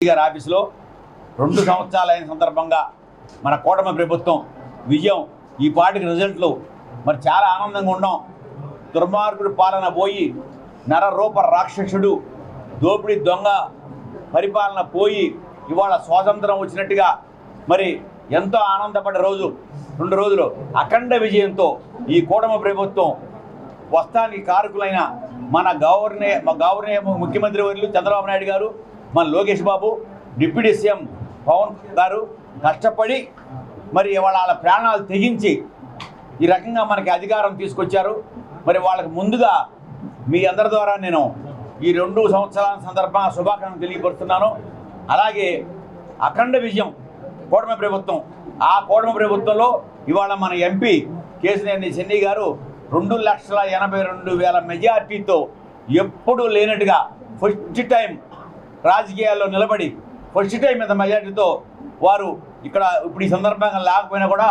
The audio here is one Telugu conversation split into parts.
గారి ఆఫీసులో 2 సంవత్సరాలు అయిన సందర్భంగా మన కూటమి ప్రభుత్వం విజయం ఈ పార్టీకి రిజల్ట్లు మరి చాలా ఆనందంగా ఉన్నాం. దుర్మార్గుడు పాలన పోయి నరరూప రాక్షసుడు దోపిడీ దొంగ పరిపాలన పోయి ఇవాళ స్వాతంత్రం వచ్చినట్టుగా మరి ఎంతో ఆనందపడ్డ రోజు 2 రోజులు అఖండ విజయంతో ఈ కూటమి ప్రభుత్వం వస్తానికి కారకులైన మన గవర్నర్ ముఖ్యమంత్రి వర్యులు చంద్రబాబు నాయుడు గారు, మన లోకేష్ బాబు, డిప్యూటీ సీఎం పవన్ గారు కష్టపడి మరి వాళ్ళ ప్రాణాలు తెగించి ఈ రకంగా మనకి అధికారం తీసుకొచ్చారు. మరి వాళ్ళకి ముందుగా మీ అందరి ద్వారా నేను ఈ 2 సంవత్సరాల సందర్భంగా శుభాకాంక్షలు తెలియపరుస్తున్నాను. అలాగే అఖండ విజయం కూటమి ప్రభుత్వం, ఆ కూటమి ప్రభుత్వంలో ఇవాళ మన ఎంపీ కేశినేని చిన్ని గారు 2,82,000 మెజార్టీతో ఎప్పుడూ లేనట్టుగా ఫస్ట్ టైం రాజకీయాల్లో నిలబడి ఫస్ట్ టైం ఇంత మెజార్టీతో వారు ఇక్కడ ఇప్పుడు ఈ సందర్భంగా లేకపోయినా కూడా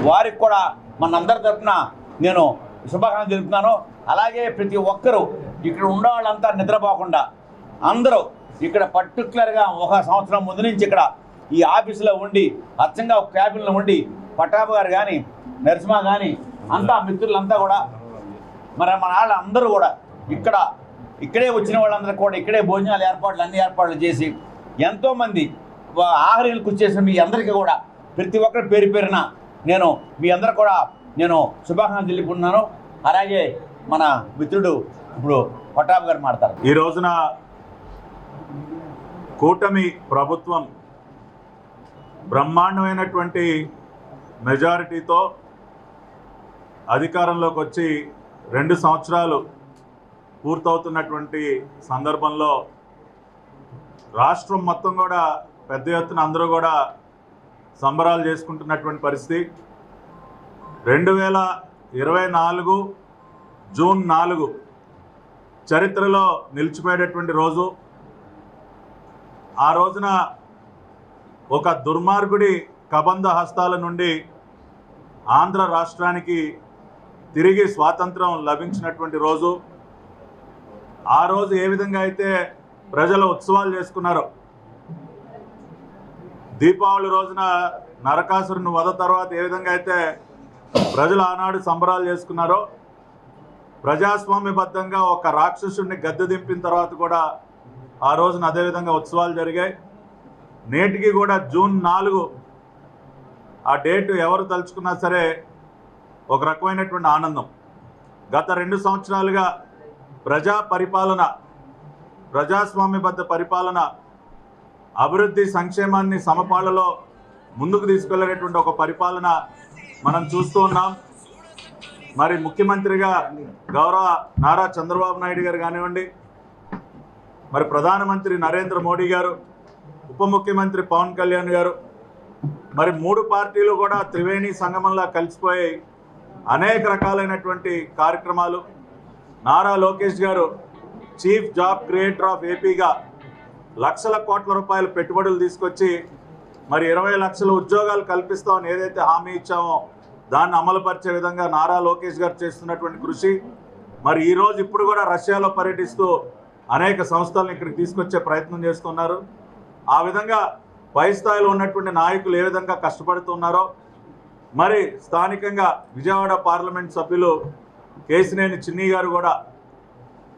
వారికి కూడా మనందరి తరఫున నేను శుభాకాంక్షలు తెలుపుతున్నాను. అలాగే ప్రతి ఒక్కరూ ఇక్కడ ఉన్న వాళ్ళంతా నిద్రపోకుండా అందరూ ఇక్కడ పర్టికులర్గా 1 సంవత్సరం ముందు నుంచి ఇక్కడ ఈ ఆఫీసులో ఉండి అచ్చంగా ఒక క్యాబిన్లో ఉండి పట్టాభ గారు కానీ నరసింహ కానీ అంతా మిత్రులంతా కూడా మరి మన వాళ్ళందరూ కూడా ఇక్కడే వచ్చిన వాళ్ళందరూ కూడా ఇక్కడే భోజనాలు అన్ని ఏర్పాట్లు చేసి ఎంతోమంది ఆహారీలకు వచ్చేసిన మీ అందరికీ కూడా ప్రతి ఒక్కరి పేరు పేరున నేను మీ అందరూ కూడా నేను శుభాకాంక్షలు తెలుపుకుంటున్నాను. అలాగే మన మిత్రుడు ఇప్పుడు పట్టాభ గారు మాట్లాడతారు. ఈ రోజున కూటమి ప్రభుత్వం బ్రహ్మాండమైనటువంటి మెజారిటీతో అధికారంలోకి వచ్చి 2 సంవత్సరాలు పూర్తవుతున్నటువంటి సందర్భంలో రాష్ట్రం మొత్తం కూడా పెద్ద ఎత్తున అందరూ కూడా సంబరాలు చేసుకుంటున్నటువంటి పరిస్థితి. 2024 జూన్ 4 చరిత్రలో నిలిచిపోయేటటువంటి రోజు. ఆ రోజున ఒక దుర్మార్గుడి కబంధ హస్తాల నుండి ఆంధ్ర రాష్ట్రానికి తిరిగి స్వాతంత్రం లభించినటువంటి రోజు. ఆ రోజు ఏ విధంగా అయితే ప్రజలు ఉత్సవాలు చేసుకున్నారో, దీపావళి రోజున నరకాసురుని వధ తర్వాత ఏ విధంగా అయితే ప్రజలు ఆనాడు సంబరాలు చేసుకున్నారో, ప్రజాస్వామ్యబద్ధంగా ఒక రాక్షసుడిని గద్దె దింపిన తర్వాత కూడా ఆ రోజున అదేవిధంగా ఉత్సవాలు జరిగాయి. నేటికి కూడా జూన్ 4 ఆ డేటు ఎవరు తలుచుకున్నా సరే ఒక రకమైనటువంటి ఆనందం. గత 2 సంవత్సరాలుగా ప్రజా పరిపాలన, ప్రజాస్వామ్యబద్ధ పరిపాలన, అభివృద్ధి సంక్షేమాన్ని సమపాళ్లలో ముందుకు తీసుకెళ్లేటువంటి ఒక పరిపాలన మనం చూస్తూ ఉన్నాం. మరి ముఖ్యమంత్రిగా గౌరవ నారా చంద్రబాబు నాయుడు గారు కానివ్వండి, మరి ప్రధానమంత్రి నరేంద్ర మోడీ గారు, ఉప ముఖ్యమంత్రి పవన్ కళ్యాణ్ గారు, మరి 3 పార్టీలు కూడా త్రివేణి సంగమంలా కలిసిపోయి అనేక రకాలైనటువంటి కార్యక్రమాలు, నారా లోకేష్ గారు చీఫ్ జాబ్ క్రియేటర్ ఆఫ్ ఏపీగా లక్షల కోట్ల రూపాయల పెట్టుబడులు తీసుకొచ్చి మరి 20 లక్షల ఉద్యోగాలు కల్పిస్తామని ఏదైతే హామీ ఇచ్చామో దాన్ని అమలుపరిచే విధంగా నారా లోకేష్ గారు చేస్తున్నటువంటి కృషి. మరి ఈరోజు ఇప్పుడు కూడా రష్యాలో పర్యటిస్తూ అనేక సంస్థలను ఇక్కడికి తీసుకొచ్చే ప్రయత్నం చేస్తున్నారు. ఆ విధంగా పై స్థాయిలో ఉన్నటువంటి నాయకులు ఏ విధంగా కష్టపడుతున్నారో, మరి స్థానికంగా విజయవాడ పార్లమెంట్ సభ్యులు కేశినేని చిన్ని గారు కూడా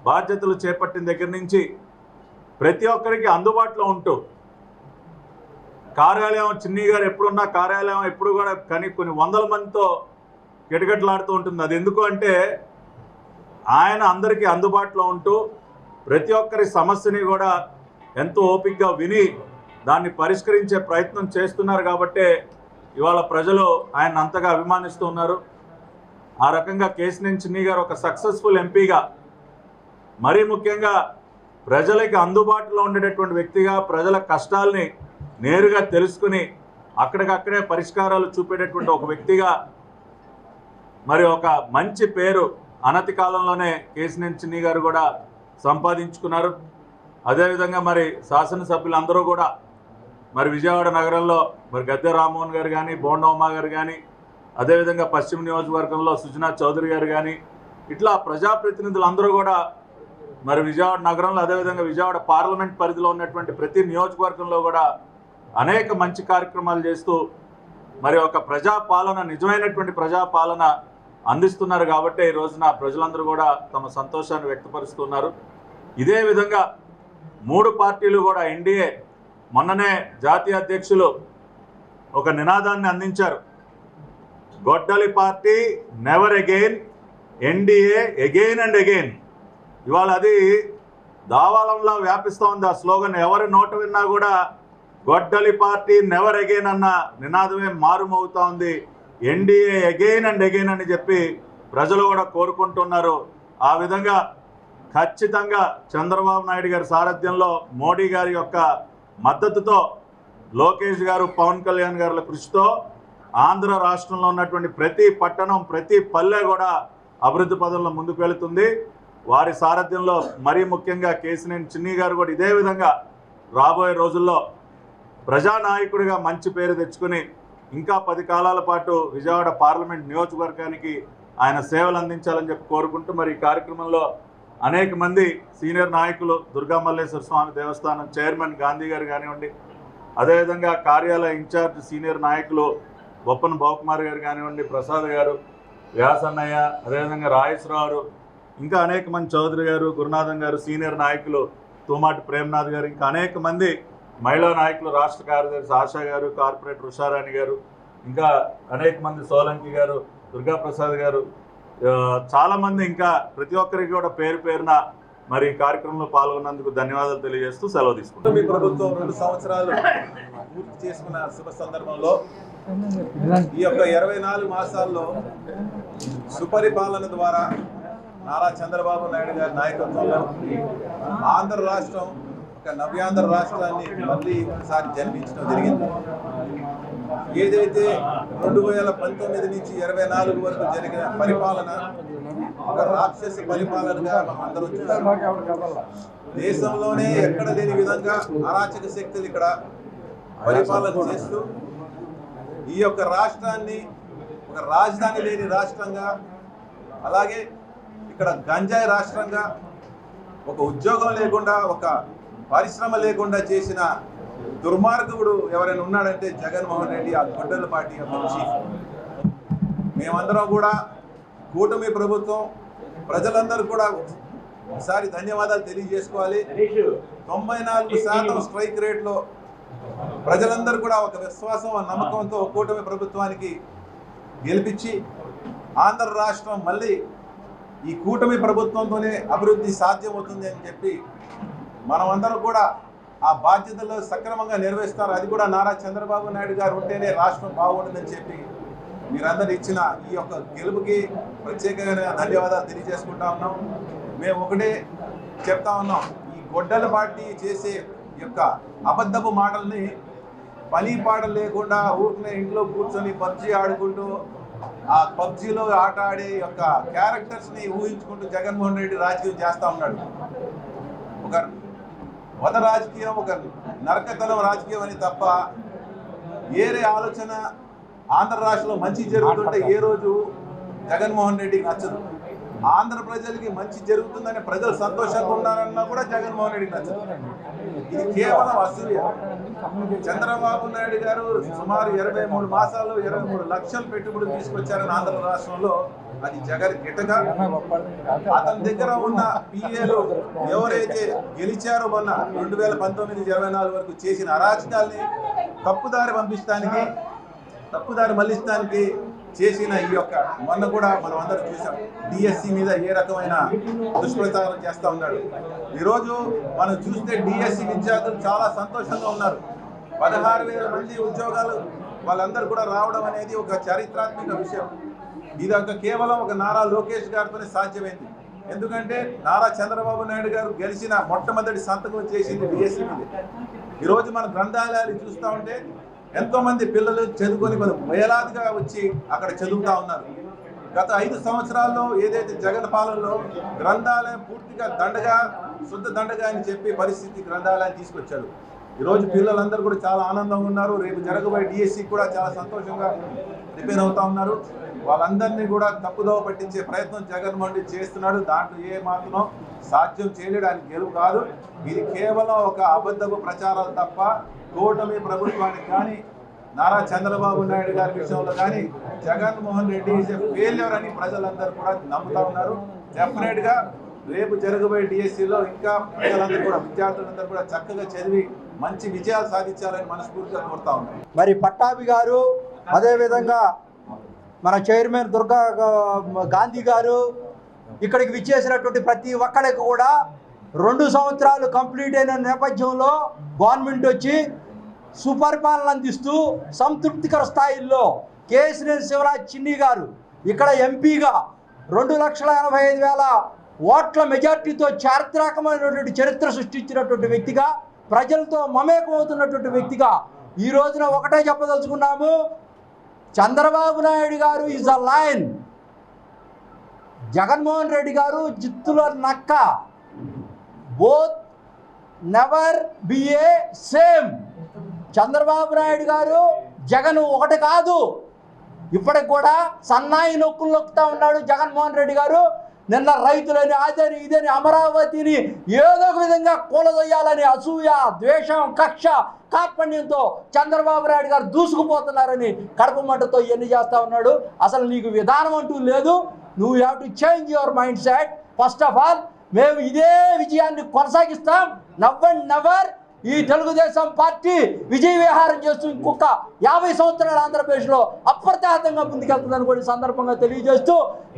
బాధ్యతలు చేపట్టిన దగ్గర నుంచి ప్రతి ఒక్కరికి అందుబాటులో ఉంటూ, కార్యాలయం చిన్ని గారు ఎప్పుడున్నా కార్యాలయం ఎప్పుడు కూడా కొన్ని వందల మందితో గిటగిటలాడుతూ ఉంటుంది. అది ఎందుకు అంటే ఆయన అందరికీ అందుబాటులో ఉంటూ ప్రతి ఒక్కరి సమస్యని కూడా ఎంతో ఓపికగా విని దాన్ని పరిష్కరించే ప్రయత్నం చేస్తున్నారు. కాబట్టే ఇవాళ ప్రజలు ఆయన అంతగా అభిమానిస్తూ ఉన్నారు. ఆ రకంగా కేశినేని చిన్ని గారు ఒక సక్సెస్ఫుల్ ఎంపీగా, మరీ ముఖ్యంగా ప్రజలకి అందుబాటులో ఉండేటటువంటి వ్యక్తిగా, ప్రజల కష్టాలని నేరుగా తెలుసుకుని అక్కడికక్కడే పరిష్కారాలు చూపేటటువంటి ఒక వ్యక్తిగా మరి ఒక మంచి పేరు అనతి కాలంలోనే కేశినేని చిన్ని గారు కూడా సంపాదించుకున్నారు. అదేవిధంగా మరి శాసనసభ్యులందరూ కూడా మరి విజయవాడ నగరంలో మరి గద్దె రామ్మోహన్ గారు కానీ, బోండమ్మ గారు కానీ, అదేవిధంగా పశ్చిమ నియోజకవర్గంలో సుజనా చౌదరి గారు కానీ, ఇట్లా ప్రజాప్రతినిధులందరూ కూడా మరి విజయవాడ నగరంలో, అదేవిధంగా విజయవాడ పార్లమెంట్ పరిధిలో ఉన్నటువంటి ప్రతి నియోజకవర్గంలో కూడా అనేక మంచి కార్యక్రమాలు చేస్తూ మరి ఒక ప్రజాపాలన, నిజమైనటువంటి ప్రజాపాలన అందిస్తున్నారు. కాబట్టి ఈ రోజున ప్రజలందరూ కూడా తమ సంతోషాన్ని వ్యక్తపరుస్తున్నారు. ఇదే విధంగా 3 పార్టీలు కూడా, ఎన్డీఏ మొన్ననే జాతీయ అధ్యక్షులు ఒక నినాదాన్ని అందించారు, గొడ్డలి party never again, NDA again and again. ఇవాళ అది దావాలంలా వ్యాపిస్తూ ఉంది. ఆ స్లోగన్ ఎవరి నోట విన్నా కూడా గొడ్డలి పార్టీ నెవర్ అగైన్ అన్న నినాదమే మారుమవుతా ఉంది. ఎన్డీఏ అగైన్ అండ్ అగైన్ అని చెప్పి ప్రజలు కూడా కోరుకుంటున్నారు. ఆ విధంగా ఖచ్చితంగా చంద్రబాబు నాయుడు గారి సారథ్యంలో, మోడీ గారి యొక్క మద్దతుతో, లోకేష్ గారు, పవన్ కళ్యాణ్ గారుల కృషితో ఆంధ్ర రాష్ట్రంలో ఉన్నటువంటి ప్రతి పట్టణం, ప్రతి పల్లె కూడా అభివృద్ధి పదంలో ముందుకు వెళుతుంది. వారి సారథ్యంలో మరీ ముఖ్యంగా కేసినేని చిన్ని గారు కూడా ఇదే విధంగా రాబోయే రోజుల్లో ప్రజానాయకుడిగా మంచి పేరు తెచ్చుకుని ఇంకా 10 కాలాల పాటు విజయవాడ పార్లమెంట్ నియోజకవర్గానికి ఆయన సేవలు అందించాలని చెప్పి కోరుకుంటూ, మరి ఈ కార్యక్రమంలో అనేక మంది సీనియర్ నాయకులు, దుర్గా మల్లేశ్వర స్వామి దేవస్థానం చైర్మన్ గాంధీ గారు కానివ్వండి, అదేవిధంగా కార్యాలయ ఇన్ఛార్జ్ సీనియర్ నాయకులు బొప్పన బావకుమార్ గారు కానివ్వండి, ప్రసాద్ గారు, వ్యాసన్నయ్య, అదేవిధంగా రాజేశ్వరరావు, ఇంకా అనేక మంది, చౌదరి గారు, గురునాథం గారు, సీనియర్ నాయకులు తూమాటి ప్రేమ్నాథ్ గారు, ఇంకా అనేక మంది మహిళా నాయకులు, రాష్ట్ర కార్యదర్శి ఆశా గారు, కార్పొరేటర్ ఉషారాణి గారు, ఇంకా అనేక మంది, సోలంకి గారు, దుర్గాప్రసాద్ గారు, చాలామంది, ఇంకా ప్రతి ఒక్కరికి కూడా పేరు పేరున మరి ఈ కార్యక్రమంలో పాల్గొన్నందుకు ధన్యవాదాలు తెలియజేస్తూ సెలవు తీసుకుంటాం. మీ ప్రభుత్వం 2 సంవత్సరాలు పూర్తి చేసుకున్న శుభ సందర్భంలో ఈ యొక్క 24 మాసాల్లో సుపరిపాలన ద్వారా నారా చంద్రబాబు నాయుడు గారి నాయకత్వంలో ఆంధ్ర రాష్ట్రం ఒక నవ్యాంధ్ర రాష్ట్రాన్ని మళ్ళీ ఒకసారి జన్మించడం జరిగింది. ఏదైతే 2019 నుంచి 24 వరకు జరిగిన పరిపాలన ఒక రాక్షస పరిపాలనగా మనం అందరూ చూస్తాం. దేశంలోనే ఎక్కడ లేని విధంగా అరాచక శక్తులు ఇక్కడ పరిపాలన చేస్తూ ఈ యొక్క రాష్ట్రాన్ని ఒక రాజధాని లేని రాష్ట్రంగా, అలాగే ఇక్కడ గంజాయి రాష్ట్రంగా, ఒక ఉద్యోగం లేకుండా, ఒక పరిశ్రమ లేకుండా చేసిన దుర్మార్గుడు ఎవరైనా ఉన్నాడంటే జగన్మోహన్ రెడ్డి, ఆ గొడ్డల పార్టీ యొక్క చీఫ్. మేమందరం కూడా కూటమి ప్రభుత్వం, ప్రజలందరూ కూడా ఒకసారి ధన్యవాదాలు తెలియజేసుకోవాలి. 94% స్ట్రైక్ రేట్లో ప్రజలందరూ కూడా ఒక విశ్వాసం, నమ్మకంతో కూటమి ప్రభుత్వానికి గెలిపించి ఆంధ్ర రాష్ట్రం మళ్ళీ ఈ కూటమి ప్రభుత్వంతోనే అభివృద్ధి సాధ్యమవుతుంది అని చెప్పి మనమందరం కూడా ఆ బాధ్యతలు సక్రమంగా నెరవేరుస్తారు. అది కూడా నారా చంద్రబాబు నాయుడు గారు ఉంటేనే రాష్ట్రం బాగుంటుందని చెప్పి మీరందరూ ఇచ్చిన ఈ యొక్క గెలుపుకి ప్రత్యేకంగా ధన్యవాదాలు తెలియజేసుకుంటా ఉన్నాం. మేము ఒకటే చెప్తా ఉన్నాం, ఈ గొడ్డల పార్టీ చేసే యొక్క అబద్ధపు మాటల్ని పని పాటలు లేకుండా ఊరికనే ఇంట్లో కూర్చొని పబ్జీ ఆడుకుంటూ ఆ పబ్జీలో ఆట ఆడే యొక్క క్యారెక్టర్స్ని ఊహించుకుంటూ జగన్మోహన్ రెడ్డి రాజకీయం చేస్తూ ఉన్నాడు. ఒక వద రాజకీయం, ఒక నరకతనం రాజకీయం అని తప్ప వేరే ఆలోచన ఆంధ్ర రాష్ట్రంలో మంచి జరుగుతుంటే ఏ రోజు జగన్మోహన్ రెడ్డికి నచ్చదు. ఆంధ్ర ప్రజలకి మంచి జరుగుతుందని ప్రజలు సంతోషంగా ఉన్నారన్నా కూడా జగన్మోహన్ రెడ్డికి నచ్చదు. ఇది కేవలం అసూయ. చంద్రబాబు నాయుడు గారు సుమారు 23 మాసాలు 23 లక్షలు పెట్టుబడులు తీసుకొచ్చారని ఆంధ్ర రాష్ట్రంలో, అది జగన్ గిట్టగా అతని దగ్గర ఉన్న పిఏలు ఎవరైతే గెలిచారో మొన్న 2019-24 వరకు చేసిన అరాచకాల్ని తప్పుదారి పంపించడానికి, తప్పుదారి మళ్లించడానికి చేసిన ఈ యొక్క మొన్న కూడా మనం అందరూ చూసాం, డిఎస్సి మీద ఏ రకమైన దుష్ప్రచారం చేస్తూ ఉన్నాడు. ఈరోజు మనం చూస్తే డిఎస్సి విద్యార్థులు చాలా సంతోషంగా ఉన్నారు. 16,000 మంది ఉద్యోగాలు వాళ్ళందరూ కూడా రావడం అనేది ఒక చారిత్రాత్మక విషయం. ఇది కేవలం ఒక నారా లోకేష్ గారితోనే సాధ్యమైంది. ఎందుకంటే నారా చంద్రబాబు నాయుడు గారు గెలిచిన మొట్టమొదటి సంతకం చేసింది డిఎస్సి మీద. ఈరోజు మన గ్రంథాలయాలు చూస్తూ ఉంటే ఎంతోమంది పిల్లలు చదువుకొని వేలాదిగా వచ్చి అక్కడ చదువుతూ ఉన్నారు. గత 5 సంవత్సరాల్లో ఏదైతే జగన్ పాలనలో గ్రంథాలయం పూర్తిగా దండగా, శుద్ధ దండగా అని చెప్పి పరిస్థితి గ్రంథాలయాన్ని తీసుకొచ్చాడు. ఈరోజు పిల్లలందరూ కూడా చాలా ఆనందంగా ఉన్నారు. రేపు జరగబోయే డిఎస్సి కూడా చాలా సంతోషంగా ప్రిపేర్ అవుతా ఉన్నారు. వాళ్ళందరినీ కూడా తప్పుదోవ పట్టించే ప్రయత్నం జగన్మోహన్ రెడ్డి చేస్తున్నాడు. దాంట్లో ఏ మాత్రం సాధ్యం చేయడానికి గెలుపు కాదు. ఇది కేవలం ఒక అబద్ధపు ప్రచారాలు తప్ప కూటమి ప్రభుత్వానికి కానీ నారా చంద్రబాబు నాయుడు గారి విషయంలో కానీ Jaganmohan Reddy is a failure అని ప్రజలందరూ కూడా నమ్ముతా ఉన్నారు. డెఫినెట్గా రేపు జరగబోయే డిఎస్సిలో ఇంకా ప్రజలందరూ కూడా విద్యార్థులందరూ కూడా చక్కగా చదివి మంచి విజయాలు సాధించాలని మనస్ఫూర్తిగా కోరుతా ఉన్నాం. మరి పట్టాభి గారు, అదేవిధంగా మన చైర్మన్ దుర్గా గాంధీ గారు ఇక్కడికి విచ్చేసినటువంటి ప్రతి ఒక్కరికి కూడా 2 సంవత్సరాలు కంప్లీట్ అయిన నేపథ్యంలో గవర్నమెంట్ వచ్చి సుపరిపాలన అందిస్తూ సంతృప్తికర స్థాయిల్లో కేసినేని శివరాజ్ చిన్ని గారు ఇక్కడ ఎంపీగా 2,85,000 ఓట్ల మెజార్టీతో చారిత్రాత్మకమైనటువంటి చరిత్ర సృష్టించినటువంటి వ్యక్తిగా, ప్రజలతో మమేకమవుతున్నటువంటి వ్యక్తిగా ఈ రోజున ఒకటే చెప్పదలుచుకున్నాము. చంద్రబాబు నాయుడు గారు is a lion, Jaganmohan Reddy గారు జిత్తుల నక్క. Both never be A same. Chandrababu Naidu గారు జగన్ ఒకటి కాదు. ఇప్పటికి కూడా సన్నాయి నొక్కులు నొక్కుతా ఉన్నాడు జగన్మోహన్ రెడ్డి గారు. నిన్న రైతులని అదని ఇదని అమరావతిని ఏదో ఒక విధంగా కూలదొయ్యాలని అసూయ, ద్వేషం, కక్ష, కార్పణ్యంతో చంద్రబాబు నాయుడు గారు దూసుకుపోతున్నారని కడుపు మంటతో ఎన్ని చేస్తూ ఉన్నాడు. అసలు నీకు విధానం అంటూ లేదు. నువ్వు have to change your mind set. First of all మేము ఇదే విజయాన్ని కొనసాగిస్తాం. నెవర్ ఈ తెలుగుదేశం పార్టీ విజయ విహారం చేస్తూ ఇంకొక 50 సంవత్సరాల ఆంధ్రప్రదేశ్లో అప్రతిహతంగా ముందుకెళ్తుందని కూడా సందర్భంగా తెలియజేస్తూ,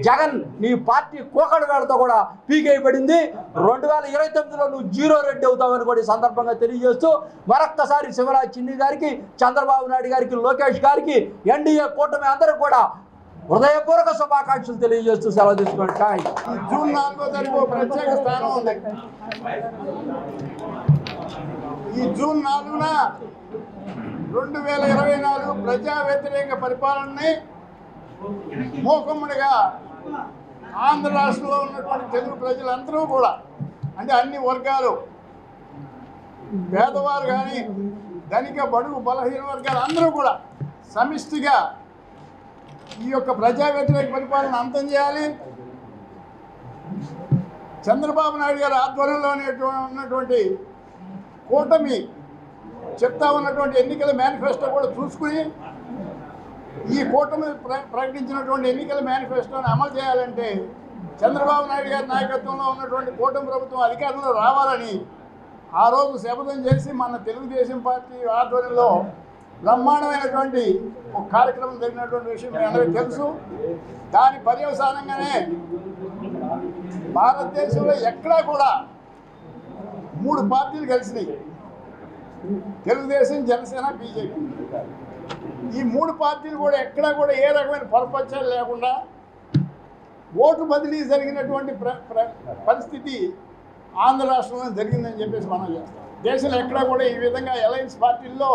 జగన్ నీ పార్టీ కోకడ వేళతో కూడా పీకేయబడింది. 2029లో నువ్వు 0 రెడ్డి అవుతావని కూడా సందర్భంగా తెలియజేస్తూ, మరొక్కసారి శివరాజ్ చిన్ని గారికి, చంద్రబాబు నాయుడు గారికి, లోకేష్ గారికి, ఎన్డీఏ కూటమి అందరూ కూడా హృదయపూర్వక శుభాకాంక్షలు తెలియజేస్తూ సెలవు తీసుకోండి. జూన్ 4వ తారీఖు ప్రత్యేక స్థానం ఉంది. ఈ జూన్ 4న 2024 ప్రజా వ్యతిరేక పరిపాలనని మూకమ్మడిగా ఆంధ్ర రాష్ట్రంలో ఉన్నటువంటి తెలుగు ప్రజలందరూ కూడా, అంటే అన్ని వర్గాలు, పేదవారు కానీ ధనిక బడుగు బలహీన వర్గాలు అందరూ కూడా సమిష్టిగా ఈ యొక్క ప్రజా వ్యతిరేక పరిపాలన అంతం చేయాలి. చంద్రబాబు నాయుడు గారి ఆధ్వర్యంలో ఉన్నటువంటి కూటమి చెప్తా ఉన్నటువంటి ఎన్నికల మేనిఫెస్టో కూడా చూసుకుని ఈ కూటమి ప్రకటించినటువంటి ఎన్నికల మేనిఫెస్టోని అమలు చేయాలంటే చంద్రబాబు నాయుడు గారి నాయకత్వంలో ఉన్నటువంటి కూటమి ప్రభుత్వం అధికారంలో రావాలని ఆ రోజు శపథం చేసి మన తెలుగుదేశం పార్టీ ఆధ్వర్యంలో బ్రహ్మాండమైనటువంటి ఒక కార్యక్రమం జరిగినటువంటి విషయం మీ అందరికీ తెలుసు. దాని పర్యవసానంగానే భారతదేశంలో ఎక్కడా కూడా 3 పార్టీలు కలిసినాయి: తెలుగుదేశం, జనసేన, బీజేపీ. ఈ 3 పార్టీలు కూడా ఎక్కడా కూడా ఏ రకమైన పొరపక్షాలు లేకుండా ఓటు బదిలీ జరిగినటువంటి పరిస్థితి ఆంధ్ర రాష్ట్రంలో జరిగిందని చెప్పేసి మనం చేస్తాం. దేశంలో ఎక్కడా కూడా ఈ విధంగా అలయన్స్ పార్టీల్లో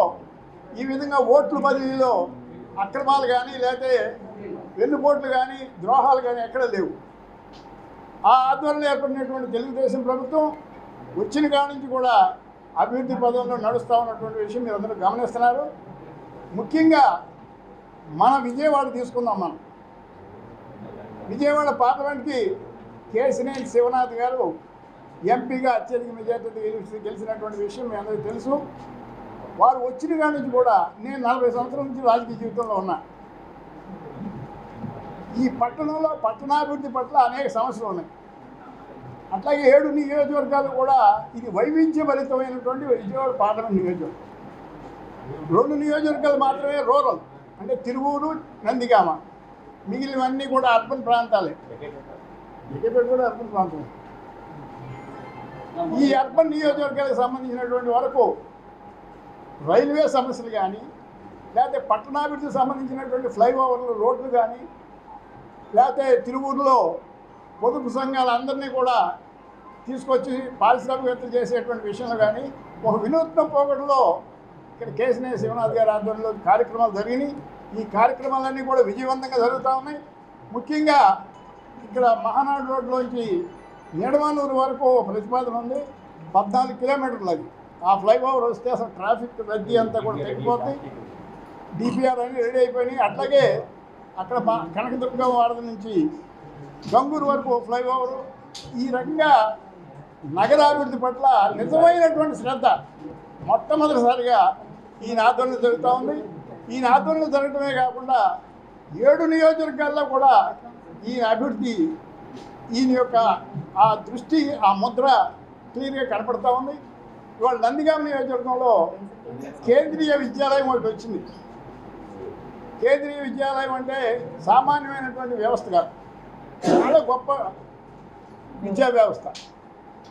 ఈ విధంగా ఓట్ల బదిలీలో అక్రమాలు కానీ లేకపోతే వెన్నుపోట్లు కానీ ద్రోహాలు కానీ ఎక్కడ లేవు. ఆ ఆధ్వర్యంలో ఏర్పడినటువంటి తెలుగుదేశం ప్రభుత్వం వచ్చిన కాడ నుంచి కూడా అభివృద్ధి పదంలో నడుస్తూ ఉన్నటువంటి విషయం మీరు అందరూ గమనిస్తున్నారు. ముఖ్యంగా మన విజయవాడ తీసుకుందాం. మనం విజయవాడ పార్లమెంట్కి కేసినేని శివనాథ్ గారు ఎంపీగా అత్యధిక మెజార్టీతో గెలిచినటువంటి విషయం మీ అందరికీ తెలుసు. వారు వచ్చిన కాడి నుంచి కూడా నేను 40 సంవత్సరాల నుంచి రాజకీయ జీవితంలో ఉన్నా. ఈ పట్టణంలో పట్టణాభివృద్ధి పట్ల అనేక సమస్యలు ఉన్నాయి. అట్లాగే 7 నియోజకవర్గాలు కూడా ఇది వైవిధ్యభరితమైనటువంటి విజయవాడ పార్లమెంట్ నియోజకవర్గం. 2 నియోజకవర్గాలు మాత్రమే రూరల్, అంటే తిరువూరు, నందిగామ. మిగిలినవన్నీ కూడా అర్బన్ ప్రాంతాలే. ఎక్కడెక్కడ కూడా అర్బన్ ప్రాంతం. ఈ అర్బన్ నియోజకవర్గాలకు సంబంధించినటువంటి వరకు రైల్వే సమస్యలు కానీ లేకపోతే పట్టణాభివృద్ధికి సంబంధించినటువంటి ఫ్లైఓవర్లు, రోడ్లు కానీ లేకపోతే తిరువూరులో పొదుపు సంఘాలందరినీ కూడా తీసుకొచ్చి పారిశ్రామికవేత్తలు చేసేటువంటి విషయంలో కానీ ఒక వినూత్న పోగొట్టులో ఇక్కడ కేసినేని శివనాథ్ గారి ఆధ్వర్యంలో కార్యక్రమాలు జరిగినాయి. ఈ కార్యక్రమాలన్నీ కూడా విజయవంతంగా జరుగుతూ ఉన్నాయి. ముఖ్యంగా ఇక్కడ మహానాడు రోడ్లోంచి నిడమానూరు వరకు ప్రతిపాదన ఉంది. 14 కిలోమీటర్లు అది. ఆ ఫ్లైఓవర్ వస్తే అసలు ట్రాఫిక్ రద్దీ అంతా కూడా తగ్గిపోతుంది. డిపిఆర్ అన్ని రెడీ అయిపోయినాయి. అట్లాగే అక్కడ కనకదుర్గం వారధి నుంచి గంగూరు వరకు ఫ్లైఓవరు. ఈ రకంగా నగరాభివృద్ధి పట్ల నిజమైనటువంటి శ్రద్ధ మొట్టమొదటిసారిగా ఈయన ఆధ్వర్యంలో జరుగుతూ ఉంది. ఈయన ఆధ్వర్యంలో జరగడమే కాకుండా 7 నియోజకవర్గాల్లో కూడా ఈయన అభివృద్ధి, ఈయన యొక్క ఆ దృష్టి, ఆ ముద్ర క్లియర్గా కనపడతా ఉంది. ఇవాళ నందిగామ నియోజకవర్గంలో కేంద్రీయ విద్యాలయం ఒకటి వచ్చింది. కేంద్రీయ విద్యాలయం అంటే సామాన్యమైనటువంటి వ్యవస్థ కాదు, చాలా గొప్ప విద్యా వ్యవస్థ.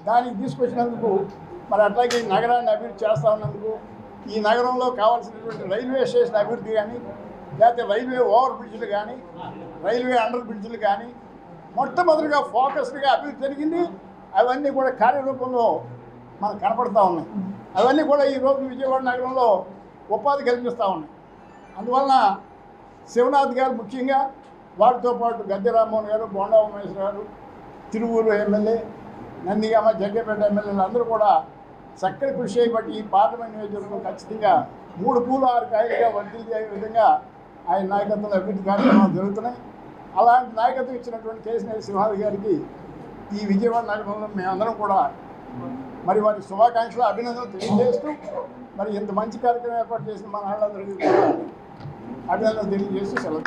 దానికి తీసుకొచ్చినందుకు మరి అట్లాగే ఈ నగరాన్ని అభివృద్ధి చేస్తూ ఉన్నందుకు, ఈ నగరంలో కావాల్సినటువంటి రైల్వే స్టేషన్ అభివృద్ధి కానీ, లేకపోతే రైల్వే ఓవర్ బ్రిడ్జ్లు కానీ, రైల్వే అండర్ బ్రిడ్జ్లు కానీ మొట్టమొదటిగా ఫోకస్డ్గా అభివృద్ధి జరిగింది. అవన్నీ కూడా కార్యరూపంలో మనకు కనపడతా ఉన్నాయి. అవన్నీ కూడా ఈరోజు విజయవాడ నగరంలో ఉపాధి కల్పిస్తూ ఉన్నాయి. అందువలన శివనాథ్ గారు ముఖ్యంగా, వాటితో పాటు గద్దె రామ్మోహన్ గారు, బోండా ఉమేశ్వర గారు, తిరువూరు ఎమ్మెల్యే, నందిగామ, జగ్గపేట ఎమ్మెల్యేలు అందరూ కూడా చక్కటి కృషి చేయబట్టి ఈ పార్లమెంట్ నియోజకవర్గం ఖచ్చితంగా 3 పూలు 6 కాయలుగా వర్ధిల్లే విధంగా ఆయన నాయకత్వంలో అభివృద్ధి కార్యక్రమాలు జరుగుతున్నాయి. అలాంటి నాయకత్వం ఇచ్చినటువంటి కేసీఆర్ సింహాద్రి గారికి ఈ విజయవాడ నగరంలో మేమందరం కూడా మరి వారి శుభాకాంక్షలు, అభినందనలు తెలియజేస్తూ, మరి ఇంత మంచి కార్యక్రమం ఏర్పాటు చేసిన మన వాళ్ళందరికీ కూడా అభినందనలు తెలియజేస్తూ సెలవు.